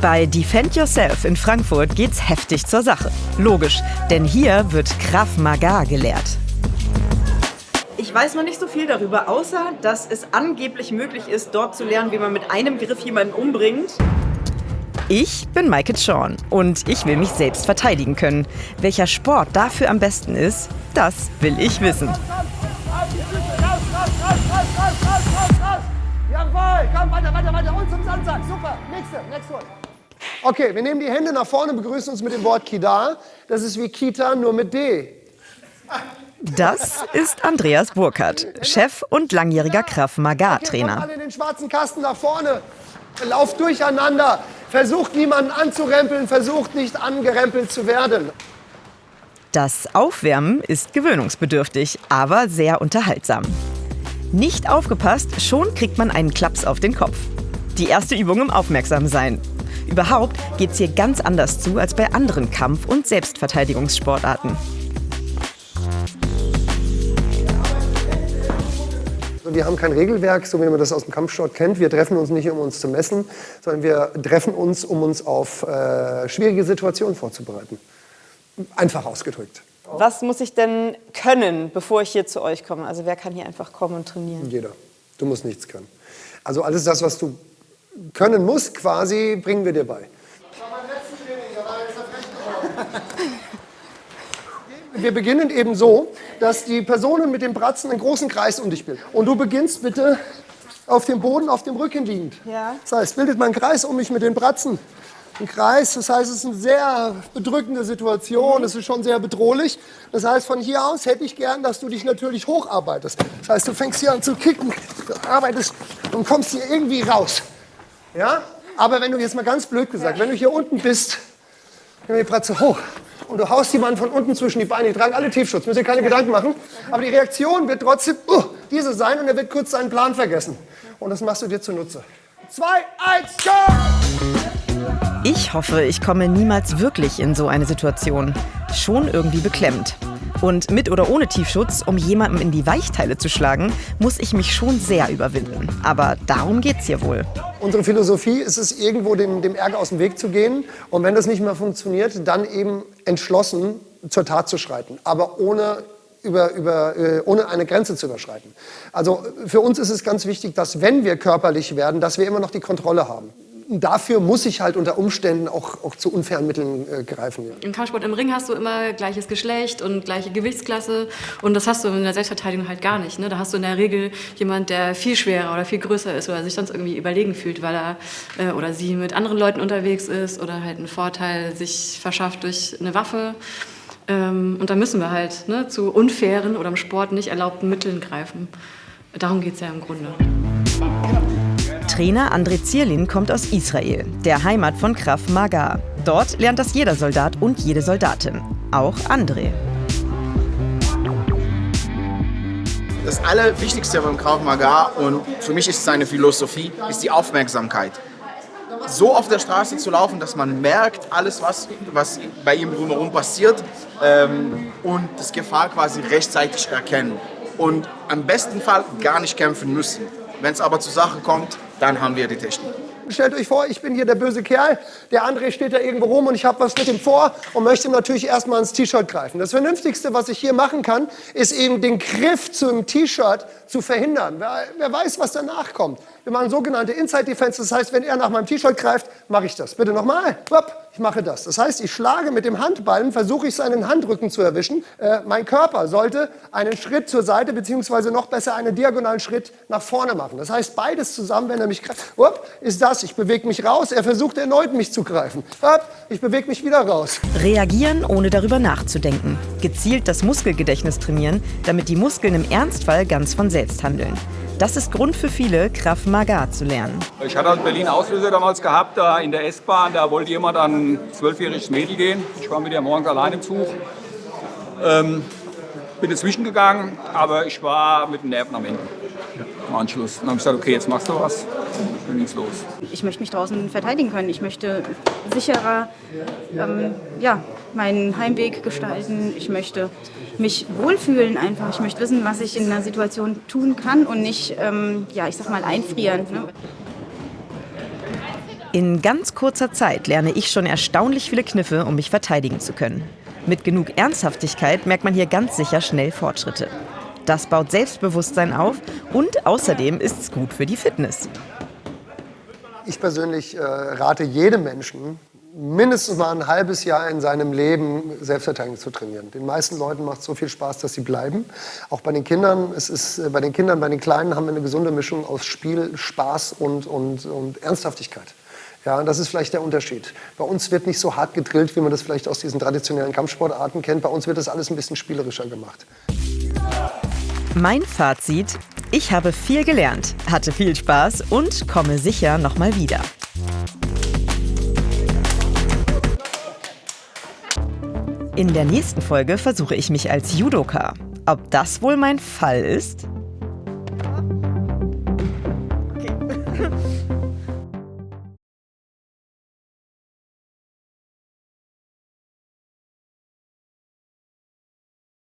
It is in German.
Bei Defend Yourself in Frankfurt geht's heftig zur Sache. Logisch, denn hier wird Krav Maga gelehrt. Ich weiß noch nicht so viel darüber, außer dass es angeblich möglich ist, dort zu lernen, wie man mit einem Griff jemanden umbringt. Ich bin Maike Tschorn und ich will mich selbst verteidigen können. Welcher Sport dafür am besten ist, das will ich wissen. Jawohl, komm, weiter und zum Sandsack, super, nächste one. Okay, wir nehmen die Hände nach vorne und begrüßen uns mit dem Wort Kida. Das ist wie Kita, nur mit D. Das ist Andreas Burkhardt, Chef und langjähriger Krav Maga-Trainer. Okay, kommt alle in den schwarzen Kasten nach vorne. Lauft durcheinander. Versucht niemanden anzurempeln, versucht nicht angerempelt zu werden. Das Aufwärmen ist gewöhnungsbedürftig, aber sehr unterhaltsam. Nicht aufgepasst, schon kriegt man einen Klaps auf den Kopf. Die erste Übung im Aufmerksamsein. Überhaupt geht's hier ganz anders zu als bei anderen Kampf- und Selbstverteidigungssportarten. Wir haben kein Regelwerk, so wie man das aus dem Kampfsport kennt. Wir treffen uns nicht, um uns zu messen, sondern wir treffen uns, um uns auf schwierige Situationen vorzubereiten. Einfach ausgedrückt. Was muss ich denn können, bevor ich hier zu euch komme? Also wer kann hier einfach kommen und trainieren? Jeder. Du musst nichts können. Also alles das, was du können musst, quasi, bringen wir dir bei. Wir beginnen eben so, dass die Personen mit den Bratzen einen großen Kreis um dich bilden. Und du beginnst bitte auf dem Boden, auf dem Rücken liegend. Ja. Das heißt, bildet man einen Kreis um mich mit den Bratzen. Ein Kreis, das heißt, es ist eine sehr bedrückende Situation, es ist schon sehr bedrohlich. Das heißt, von hier aus hätte ich gern, dass du dich natürlich hocharbeitest. Das heißt, du fängst hier an zu kicken, du arbeitest und kommst hier irgendwie raus. Ja? Aber wenn du jetzt mal ganz blöd gesagt, wenn du hier unten bist, nimm die Bratze hoch. Und du haust jemanden von unten zwischen die Beine. Die tragen alle Tiefschutz, müsst ihr keine Gedanken machen. Aber die Reaktion wird trotzdem diese sein und er wird kurz seinen Plan vergessen. Und das machst du dir zunutze. 2, 1, go! Ich hoffe, ich komme niemals wirklich in so eine Situation. Schon irgendwie beklemmt. Und mit oder ohne Tiefschutz, um jemandem in die Weichteile zu schlagen, muss ich mich schon sehr überwinden. Aber darum geht's hier wohl. Unsere Philosophie ist es, irgendwo dem Ärger aus dem Weg zu gehen. Und wenn das nicht mehr funktioniert, dann eben entschlossen zur Tat zu schreiten. Aber ohne eine Grenze zu überschreiten. Also für uns ist es ganz wichtig, dass wenn wir körperlich werden, dass wir immer noch die Kontrolle haben. Dafür muss ich halt unter Umständen auch zu unfairen Mitteln greifen. Ja. Im Kampfsport im Ring hast du immer gleiches Geschlecht und gleiche Gewichtsklasse und das hast du in der Selbstverteidigung halt gar nicht. Ne? Da hast du in der Regel jemand, der viel schwerer oder viel größer ist oder sich sonst irgendwie überlegen fühlt, weil er oder sie mit anderen Leuten unterwegs ist oder halt einen Vorteil sich verschafft durch eine Waffe. Und da müssen wir halt zu unfairen oder im Sport nicht erlaubten Mitteln greifen. Darum geht es ja im Grunde. Trainer André Zierlin kommt aus Israel, der Heimat von Krav Maga. Dort lernt das jeder Soldat und jede Soldatin. Auch André. Das Allerwichtigste beim Krav Maga, und für mich ist es eine Philosophie, ist die Aufmerksamkeit. So auf der Straße zu laufen, dass man merkt, alles, was bei ihm drumherum passiert und das Gefahr quasi rechtzeitig erkennen. Und am besten Fall gar nicht kämpfen müssen. Wenn es aber zur Sache kommt, dann haben wir die Technik. Stellt euch vor, ich bin hier der böse Kerl, der André steht da irgendwo rum und ich habe was mit ihm vor und möchte ihm natürlich erstmal ins T-Shirt greifen. Das Vernünftigste, was ich hier machen kann, ist eben den Griff zum T-Shirt zu verhindern. Wer weiß, was danach kommt. Wir machen sogenannte Inside Defense, das heißt, wenn er nach meinem T-Shirt greift, mache ich das. Bitte nochmal, ich mache das. Das heißt, ich schlage mit dem Handballen, versuche ich seinen Handrücken zu erwischen. Mein Körper sollte einen Schritt zur Seite, beziehungsweise noch besser einen diagonalen Schritt nach vorne machen. Das heißt, beides zusammen, wenn er mich greift, ist das. Ich bewege mich raus, er versucht erneut, mich zu greifen. Ich bewege mich wieder raus. Reagieren, ohne darüber nachzudenken. Gezielt das Muskelgedächtnis trainieren, damit die Muskeln im Ernstfall ganz von selbst handeln. Das ist Grund für viele, Krav Maga zu lernen. Ich hatte in Berlin Auslöser damals gehabt, da in der S-Bahn, da wollte jemand an ein 12-jähriges Mädel gehen. Ich war mit ihr morgens allein im Zug. Bin dazwischen gegangen, aber ich war mit den Nerven am Ende. Im Anschluss. Dann habe ich gesagt, okay, jetzt machst du was. Dann ging's los. Ich möchte mich draußen verteidigen können. Ich möchte sicherer meinen Heimweg gestalten. Ich möchte mich wohlfühlen einfach. Ich möchte wissen, was ich in einer Situation tun kann und nicht, einfrieren. Ne? In ganz kurzer Zeit lerne ich schon erstaunlich viele Kniffe, um mich verteidigen zu können. Mit genug Ernsthaftigkeit merkt man hier ganz sicher schnell Fortschritte. Das baut Selbstbewusstsein auf und außerdem ist es gut für die Fitness. Ich persönlich rate jedem Menschen, mindestens mal ein halbes Jahr in seinem Leben Selbstverteidigung zu trainieren. Den meisten Leuten macht es so viel Spaß, dass sie bleiben. Auch bei den Kindern. Bei den Kleinen haben wir eine gesunde Mischung aus Spiel, Spaß und Ernsthaftigkeit. Ja, das ist vielleicht der Unterschied. Bei uns wird nicht so hart gedrillt, wie man das vielleicht aus diesen traditionellen Kampfsportarten kennt. Bei uns wird das alles ein bisschen spielerischer gemacht. Mein Fazit: Ich habe viel gelernt, hatte viel Spaß und komme sicher noch mal wieder. In der nächsten Folge versuche ich mich als Judoka. Ob das wohl mein Fall ist?